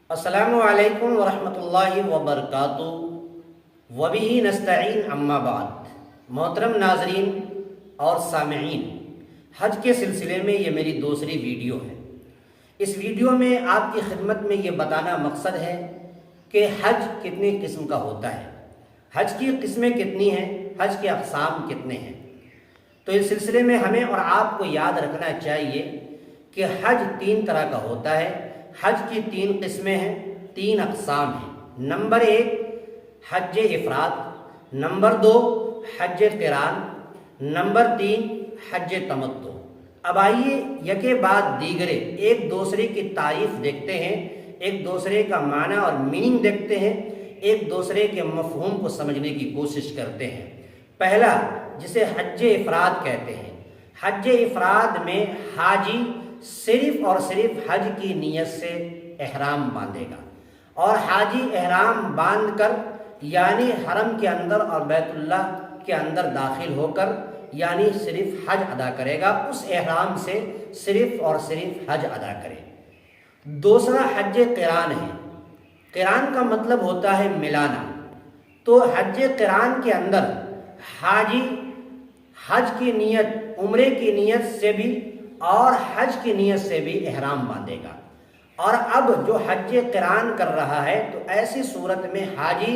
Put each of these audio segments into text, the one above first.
السلام علیکم ورحمۃ اللہ وبرکاتہ وبہ نستعین اما بعد۔ محترم ناظرین اور سامعین، حج کے سلسلے میں یہ میری دوسری ویڈیو ہے۔ اس ویڈیو میں آپ کی خدمت میں یہ بتانا مقصد ہے کہ حج کتنی قسم کا ہوتا ہے، حج کی قسمیں کتنی ہیں، حج کے اقسام کتنے ہیں۔ تو اس سلسلے میں ہمیں اور آپ کو یاد رکھنا چاہیے کہ حج 3 طرح کا ہوتا ہے۔ حج کی 3 قسمیں ہیں، 3 اقسام ہیں۔ نمبر 1 حج افراد، نمبر 2 حج قران، نمبر 3 حج تمتع۔ اب آئیے یکے بعد دیگرے ایک دوسرے کی تعریف دیکھتے ہیں، ایک دوسرے کا معنی اور میننگ دیکھتے ہیں، ایک دوسرے کے مفہوم کو سمجھنے کی کوشش کرتے ہیں۔ پہلا، جسے حج افراد کہتے ہیں۔ حج افراد میں حاجی صرف اور صرف حج کی نیت سے احرام باندھے گا، اور حاجی احرام باندھ کر یعنی حرم کے اندر اور بیت اللہ کے اندر داخل ہو کر یعنی صرف حج ادا کرے گا، اس احرام سے صرف اور صرف حج ادا کرے۔ دوسرا حج قران ہے۔ قران کا مطلب ہوتا ہے ملانا۔ تو حج قران کے اندر حاجی حج کی نیت، عمرے کی نیت سے بھی اور حج کی نیت سے بھی احرام باندھے گا۔ اور اب جو حج قران کر رہا ہے تو ایسی صورت میں حاجی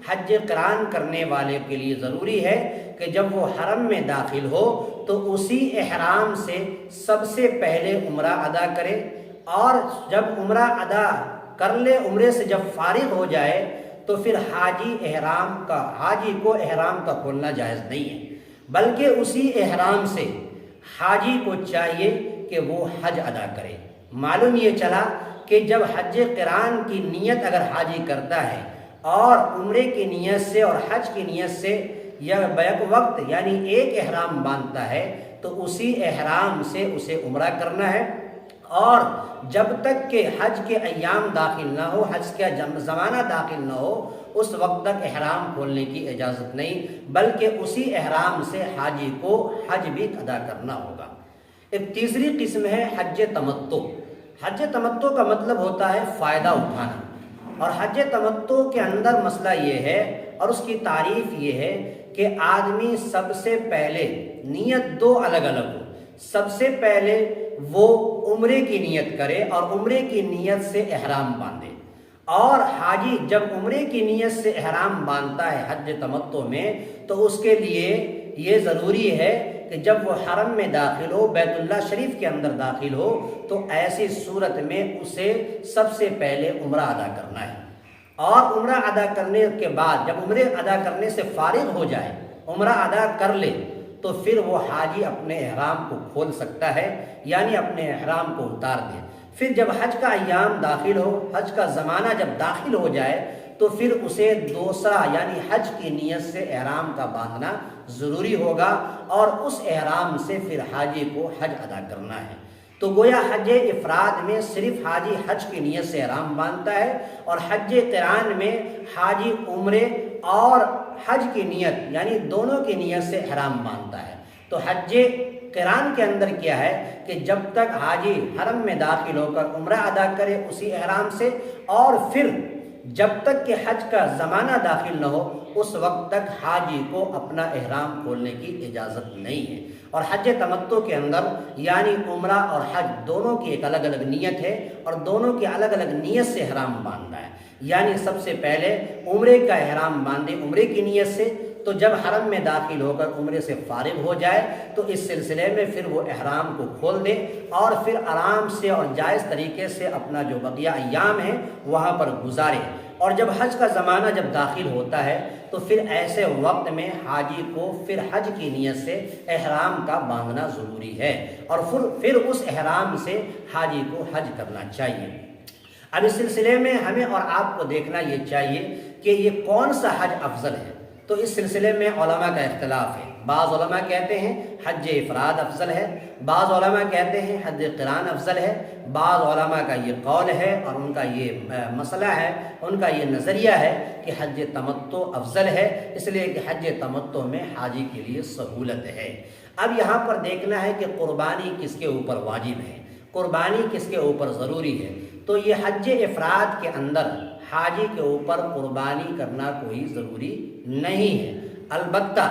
حج قران کرنے والے کے لیے ضروری ہے کہ جب وہ حرم میں داخل ہو تو اسی احرام سے سب سے پہلے عمرہ ادا کرے، اور جب عمرہ ادا کر لے، عمرے سے جب فارغ ہو جائے تو پھر حاجی کو احرام کا کھولنا جائز نہیں ہے، بلکہ اسی احرام سے حاجی کو چاہیے کہ وہ حج ادا کرے۔ معلوم یہ چلا کہ جب حج قران کی نیت اگر حاجی کرتا ہے اور عمرے کی نیت سے اور حج کی نیت سے یا بیک وقت یعنی ایک احرام باندھتا ہے تو اسی احرام سے اسے عمرہ کرنا ہے، اور جب تک کہ حج کے ایام داخل نہ ہو، حج کا زمانہ داخل نہ ہو، اس وقت تک احرام کھولنے کی اجازت نہیں، بلکہ اسی احرام سے حاجی کو حج بھی ادا کرنا ہوگا۔ ایک تیسری قسم ہے حج تمتع۔ حج تمتع کا مطلب ہوتا ہے فائدہ اٹھانا، اور حج تمتع کے اندر مسئلہ یہ ہے اور اس کی تعریف یہ ہے کہ آدمی سب سے پہلے نیت 2 الگ الگ ہو۔ سب سے پہلے وہ عمرے کی نیت کرے اور عمرے کی نیت سے احرام باندھے، اور حاجی جب عمرے کی نیت سے احرام باندھتا ہے حج تمتع میں تو اس کے لیے یہ ضروری ہے کہ جب وہ حرم میں داخل ہو، بیت اللہ شریف کے اندر داخل ہو، تو ایسی صورت میں اسے سب سے پہلے عمرہ ادا کرنا ہے، اور عمرہ ادا کرنے کے بعد جب عمرے ادا کرنے سے فارغ ہو جائے، عمرہ ادا کر لے، تو پھر وہ حاجی اپنے احرام کو کھول سکتا ہے، یعنی اپنے احرام کو اتار دے۔ پھر جب حج کا ایام داخل ہو، حج کا زمانہ جب داخل ہو جائے تو پھر اسے دوسرا یعنی حج کی نیت سے احرام کا باندھنا ضروری ہوگا، اور اس احرام سے پھر حاجی کو حج ادا کرنا ہے۔ تو گویا حج افراد میں صرف حاجی حج کی نیت سے احرام باندھتا ہے، اور حج قران میں حاجی عمرے اور حج کی نیت یعنی دونوں کی نیت سے احرام باندھتا ہے۔ تو حج قران کے اندر کیا ہے کہ جب تک حاجی حرم میں داخل ہو کر عمرہ ادا کرے اسی احرام سے، اور پھر جب تک کہ حج کا زمانہ داخل نہ ہو اس وقت تک حاجی کو اپنا احرام کھولنے کی اجازت نہیں ہے۔ اور حج تمتع کے اندر یعنی عمرہ اور حج دونوں کی ایک الگ الگ نیت ہے، اور دونوں کی الگ الگ نیت سے احرام باندھنا ہے۔ یعنی سب سے پہلے عمرے کا احرام باندھے عمرے کی نیت سے، تو جب حرم میں داخل ہو کر عمرے سے فارغ ہو جائے تو اس سلسلے میں پھر وہ احرام کو کھول دے، اور پھر آرام سے اور جائز طریقے سے اپنا جو بقیہ ایام ہے وہاں پر گزارے۔ اور جب حج کا زمانہ جب داخل ہوتا ہے تو پھر ایسے وقت میں حاجی کو پھر حج کی نیت سے احرام کا باندھنا ضروری ہے، اور پھر اس احرام سے حاجی کو حج کرنا چاہیے۔ اب اس سلسلے میں ہمیں اور آپ کو دیکھنا یہ چاہیے کہ یہ کون سا حج افضل ہے۔ تو اس سلسلے میں علماء کا اختلاف ہے۔ بعض علماء کہتے ہیں حج افراد افضل ہے، بعض علماء کہتے ہیں حج قران افضل ہے، بعض علماء کا یہ قول ہے اور ان کا یہ مسئلہ ہے، ان کا یہ نظریہ ہے کہ حج تمتع افضل ہے، اس لیے کہ حج تمتع میں حاجی کے لیے سہولت ہے۔ اب یہاں پر دیکھنا ہے کہ قربانی کس کے اوپر واجب ہے، قربانی کس کے اوپر ضروری ہے۔ تو یہ حج افراد کے اندر حاجی کے اوپر قربانی کرنا کوئی ضروری نہیں ہے۔ البتہ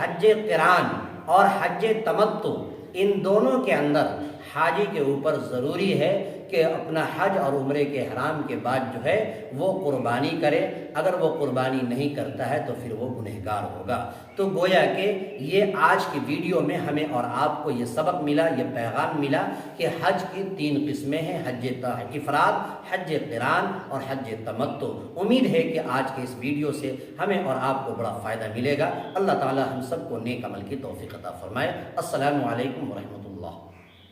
حج قران اور حج تمتع ان دونوں کے اندر حاجی کے اوپر ضروری ہے کہ اپنا حج اور عمرے کے احرام کے بعد جو ہے وہ قربانی کرے۔ اگر وہ قربانی نہیں کرتا ہے تو پھر وہ گنہگار ہوگا۔ تو گویا کہ یہ آج کی ویڈیو میں ہمیں اور آپ کو یہ سبق ملا، یہ پیغام ملا کہ حج کی 3 قسمیں ہیں، حج افراد، حج قران اور حج تمتع۔ امید ہے کہ آج کے اس ویڈیو سے ہمیں اور آپ کو بڑا فائدہ ملے گا۔ اللہ تعالی ہم سب کو نیک عمل کی توفیق عطا فرمائے۔ السلام علیکم ورحمۃ اللہ۔